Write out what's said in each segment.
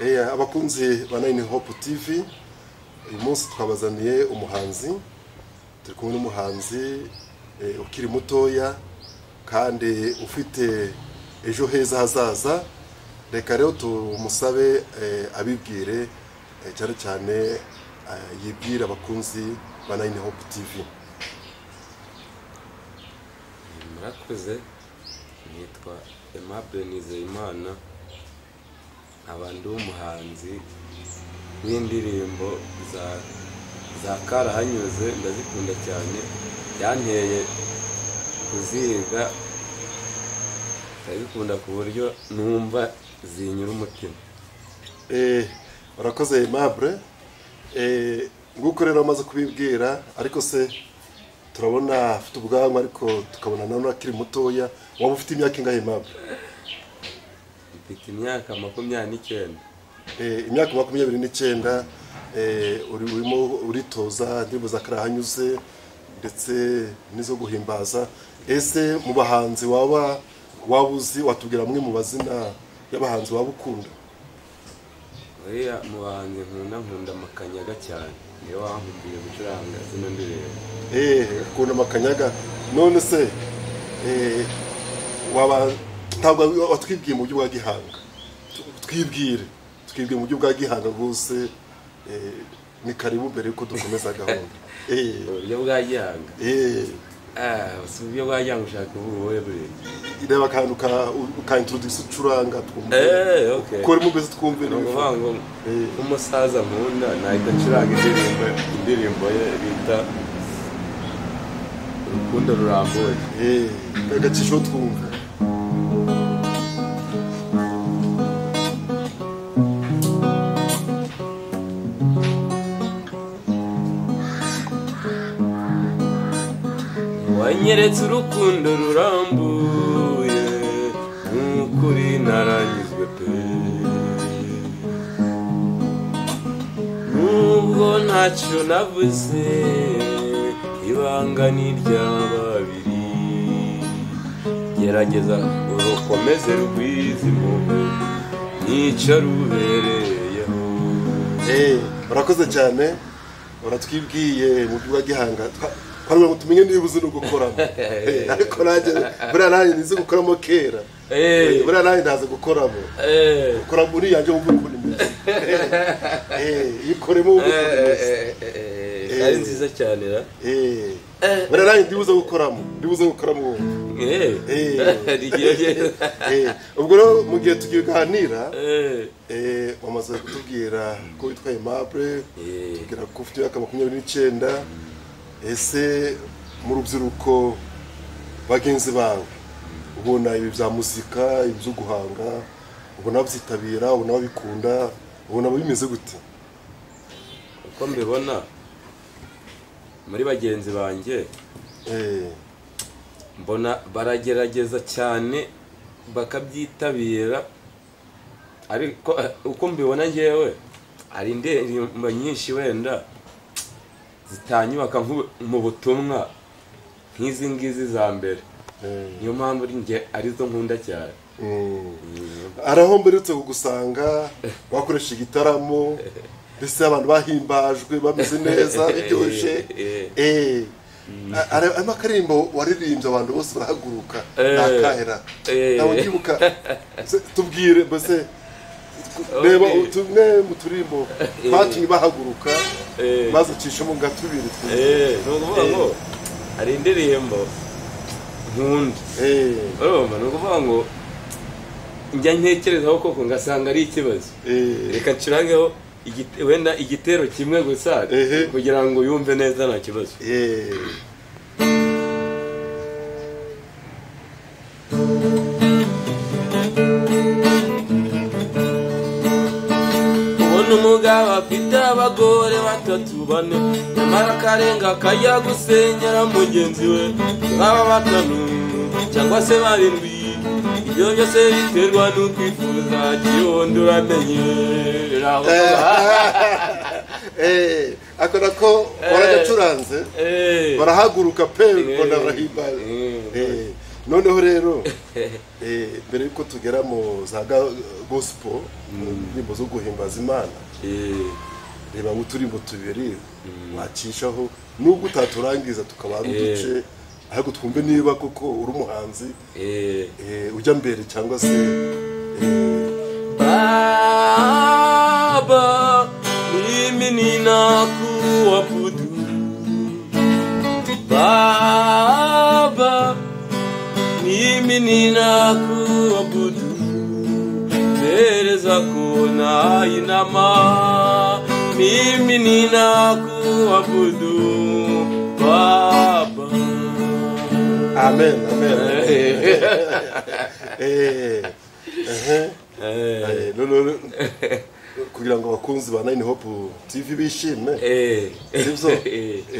abakunzi ba Nine Hope TV uyu munsi twabazaniye umuhanzi turi kumwe n'umuhanzi ukiri mutoya kandi ufite ejo heza hazaza. Reka rero tumusabe abibwire cyane cyane yibwira abakunzi ba Nine Hope TV. Murakoze, nitwa Aimable Nizeyimana, abandi umuhanzi w'indirimbo za karahanyuze, ndazikunda cyane, yanteye kuziga, ndazikunda ku buryo numva zinyura umutima. Urakoze Aimable, nguko rero amaze kubibwira, ariko se turabona afite ubwanwa ariko tukabona nawe akiri mutoya. Waba ufite imyaka ingahe Aimable? Mfite imyaka 29. Imyaka 29. Urimo uritoza indirimbo za karahanyuze ndetse nizo guhimbaza. Ese mu bahanzi wabuzi watubwira mwe mu bazina y'abahanzi waba ukunda? Oya, mu bahanzi nkunda Makanyaga cyane, niyo wankumbuye gucuranga zino ndirimbo. Ukunda Makanyaga. None se ntabwo watwibwiye mu buryo bwa gihanga? Twibwire mu buryo bwa gihanga rwose, ni karibu mbere yuko dukomeza gahunda. Uburyo bwa gihanga? Si uburyo bwa gihanga ushaka ubu wowe buri? Ireba akantu ka introduce ucuranga twumve. Ukore mu bese twumve. Ni ukuvuga ngo umusaza nkunda nahita ncuranga indirimbo ye bita Urukundo Rurambuye. Agacisho twumve. Wanyeretse urukundo rurambuye, n'ukuri naranyuzwe pe, nubwo ntacyo navuze, ibanga ni irya babiri, gerageza urukomeze rwize impuhwe, nica rubereyeho. Urakoze cyane, uratwibwiye mu buryo bwa gihanga. Hari ngo tumenye niba uzi no gukoramo. Ariko nanjye nize gukoramo kera. Nanjye ndaza gukoramo. Gukora muri yanje mu bukuri meze. Yikoremo mu bukuri. Ari nziza cyane ra. Nanjye ndibuze gukoramo. Ubwo rero mu gihe tukiganira, wamaze kutubwira ko witwa Aimable, tubwira ko ufite imyaka 29. Ese mu rubyiruko bagenzi bawe ubona ibi bya muzika, ibyo guhanga, ubona byitabira, ubona babikunda, ubona bimeze gute? Uko mbibona muri bagenzi banjye, mbona baragerageza cyane bakabyitabira, ariko uko mbibona ngewe ari indirimbo nyinshi wenda zitanyubaka mu butumwa nk'izi ngizi za mbere. Niyo mpamvu nge arizo nkunda cyane. Araho mberetse kugusanga wakoresha igitaramo, ndetse abantu bahimbajwe bameze neza biryoshye. Amakarimbo waririmbye abantu bose barahaguruka nakahera. Nawe ngibuka tubwire mbese reba tumwe mu turimbo batumye bahaguruka maze ucishamo gatubiri. Nukuvuga ngo hari indirimbo nkunda. Ni ukuvuga ngo njya ntekerezaho koko ngasanga ari ikibazo, reka ncurangeho wenda igitero kimwe gusa kugira ngo yumve neza nta kibazo. Umugabo afite abagore 3-4, nyamara akarenga kajya gusenyera mugenzi we nk'aba 5 cyangwa se 7. Ibyo byose biterwa n'ukwifuza kiyondo uramenye. Akora ko waragacuranze barahaguruka pe, mbona barahimbaza. noneho rero mbere yuko tugera mu za gospel indirimbo zo guhimbaza Imana reba nk'uturimbo tubiri wacishaho nubwo utaturangiza tukaba uduce ahubwo twumve niba koko uri umuhanzi ujya mbere cyangwa se Baba mimi ninakuabudu Baba mimi ninakuabudu mbele zako nainama mimi ninakuabudu Baba. Amen, amen. No kugira ngo abakunzi ba Nine Hope TV bishime sivyo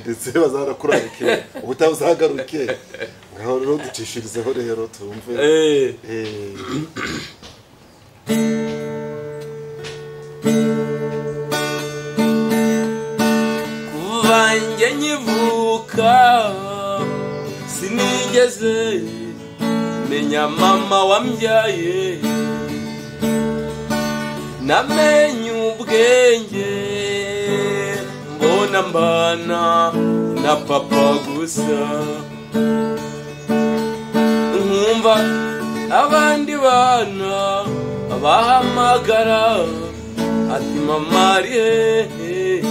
ndetse bazarakurarike ubutazagaruke ngaho rero ducishirizeho rero tumve kuvange nyivuka sinigeze menya mama wambyaye namenye ubwenge mbona mbana na papa gusa nkumva abandi bana bahamagara ati mama ari hehe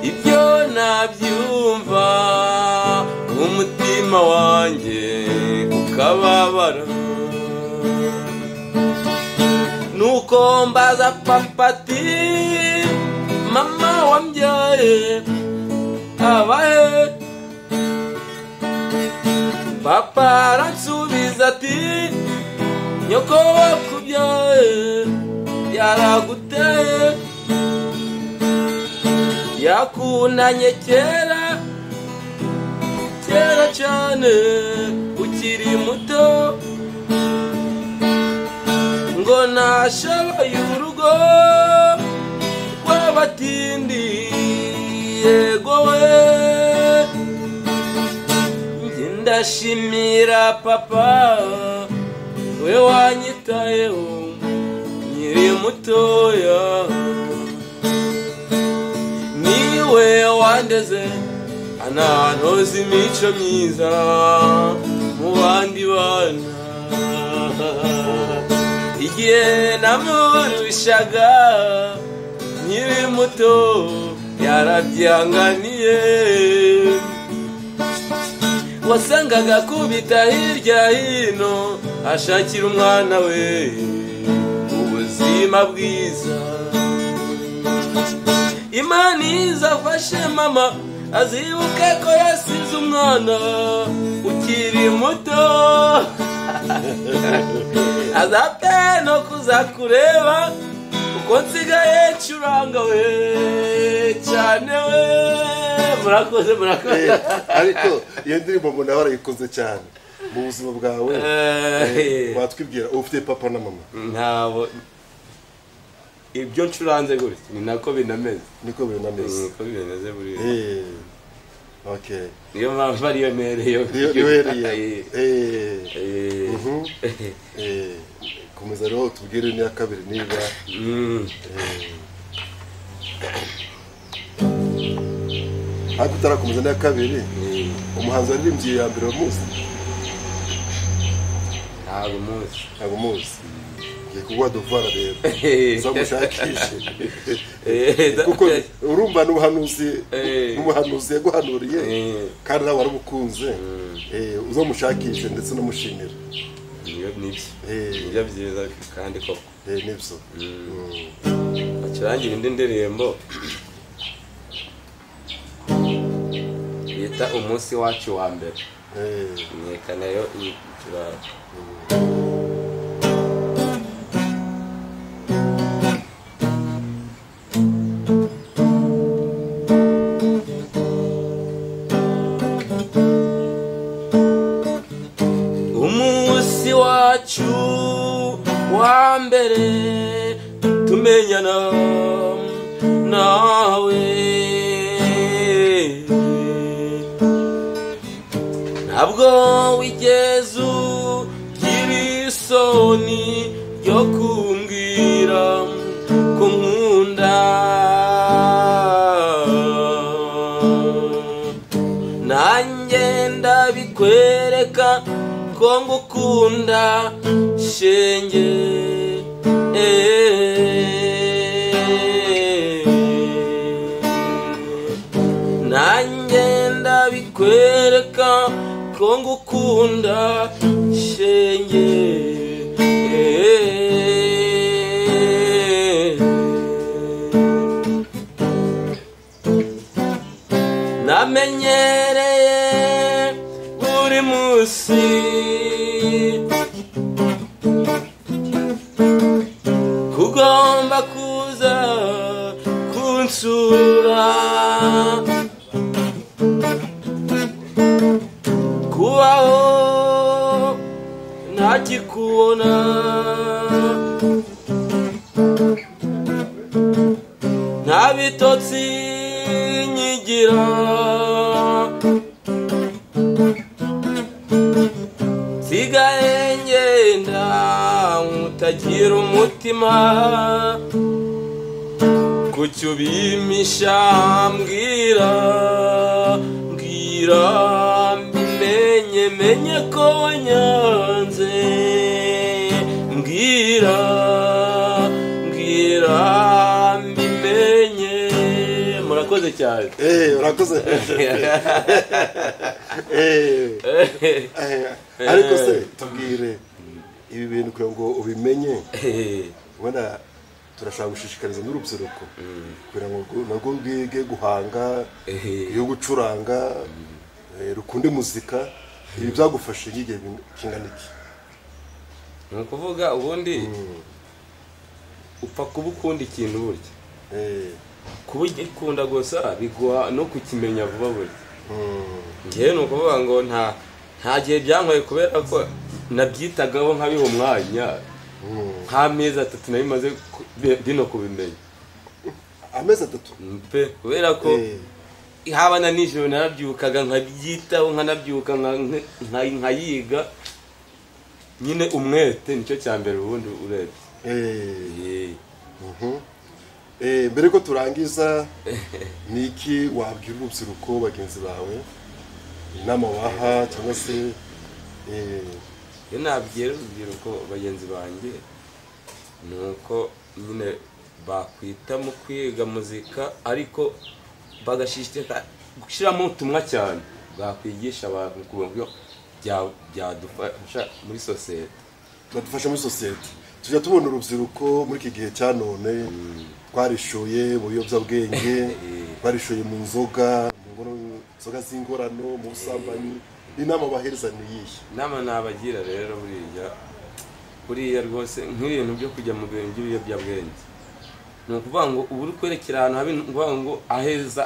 ibyo nabyumva umutima wanjye ukababara nuko mbaza papa ati mama wambyaye abahe papa aransubiza ati nyoko wakubyaye yaraguteye yakundanye kera cyane ukiri muto ngo nashabaye urugo rw'abatindi yego we njye ndashimira papa we wanyitayeho nkiri mutoya niwe wandeze anantoza imico myiza mu bandi bana igihe namurushaga nkiri muto yarabyanganiye wasangaga kubita hirya hino ashakira umwana we ubuzima bwiza Imana izafashe mama azibuke ko yasize umwana ukiri muto azapfe no kuzakureba uko nsigaye curanga we cyane we murakoze ariko iyo ndirimbo mbona barayikoze cyane mu buzima bwawe watwibwira ufite papa na mama ntabo ibyo ncuranze gutya ni nako binameze niko binameze buri okay niyo mpamvu ariyo nereyo komeza rero tubwire ni kabiri niba ariko utarakomeza ni kabiri umuhanzi waririmbye ya mbere wamuzi ntabwo muzi kuko duvara rero zamushakishe kuko urumva n'ubuhanuzi yaguhanuriye kandi nawe warabukunze uzamushakishe ndetse n'umushimira nibyo byiza kandi koko nibyo bacurangira indi ndirimbo bita umunsi wacu wa mbere mwekana yo turara umunsi wacu wa mbere tumenyana nawe ntabwo wigeze ugira isoni ryo kumbwira ko nkunda, nanjye ndabikwereka ko ngukunda shenge. Nanjye ndabikwereka ko ngukunda shenge. Namenyereye buri munsi kugomba kuza kunsura, kubaho ntakikubona, nta bitotsi nyigira, sigaye ngenda nkutagira umutima, kuki ubimisha mbwira, mbwira mbimenye, menye ko wanyanze, mbwira, mbwira mbimenye. Murakoze cyane. Urakoze. Ariko se tubwire ibi bintu kugira ngo ubimenye, ubona turashaka gushishikariza n'urubyiruko kugira ngo narwo rwige guhanga, yo gucuranga, rukunde muzika. Ibi byagufashe igihe kingana iki? Ni ukuvuga ubundi upfa kuba ukunda ikintu burya, kuba ugikunda gusa biguha no kukimenya vuba burya. Ngewe ni ukuvuga ngo nta gihe byangoye kubera ko nabyitagaho nkabiha umwanya, nk'amezi 3 nari maze bino kubimenya. Amezi 3 pe, kubera ko haba na nijoro narabyukaga nkabyitaho, nkanabyuka nkayiga nyine umwete, nicyo cya mbere ubundi urebye. Mbere ko turangiza, niki wabwira urubyiruko bagenzi bawe, inama waha cyangwa se iyo nabwira urubyiruko bagenzi banjye ni uko nyine bakwita mu kwiga muzika, ariko bagashishikara gushyiramo ubutumwa cyane bwakwigisha abantu ku buryo byadufasha muri sosiyete. Badufasha muri sosiyete. Tujya tubona urubyiruko muri iki gihe cya none twarishoye mu biyobyabwenge, twarishoye mu nzoga, inzoga z'ingorano, mu busambanyi. Inama bahereza ni iyihe? Inama nabagira rero buriya rwose nk'ibintu byo kujya mu bintu by'ibiyobyabwenge, ni ukuvuga ngo ubu uri kwerekera ahantu habi, ukuvuga ngo aheza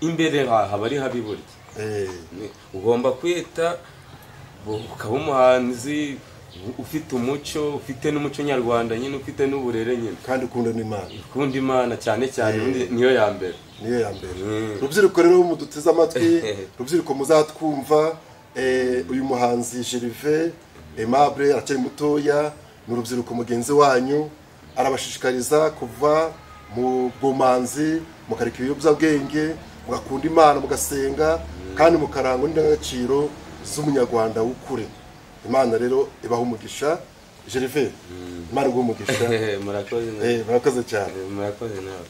imbere haba ari habi burya. Ugomba kwita ukaba umuhanzi ufite umuco, ufite n'umuco nyarwanda nyine, ufite n'uburere nyine, kandi ukunda n'Imana. Ukunda Imana cyane cyane, niyo ya mbere. Niyo ya mbere. Rubyiruko rero muduteze amatwi, rubyiruko muzatwumva, uyu muhanzi Gervais Aimable aracyari mutoya, ni urubyiruko mugenzi wanyu, arabashishikariza kuva mu bumanzi, mukareka ibiyobyabwenge, mugakunda Imana, mugasenga, kandi mukarangwa n'indangagaciro z'umunyarwanda w'ukuri. Imana rero ibaho umugisha. Gervais, Imana iguhe umugisha. Murakoze. Murakoze cyane. Murakoze nawe.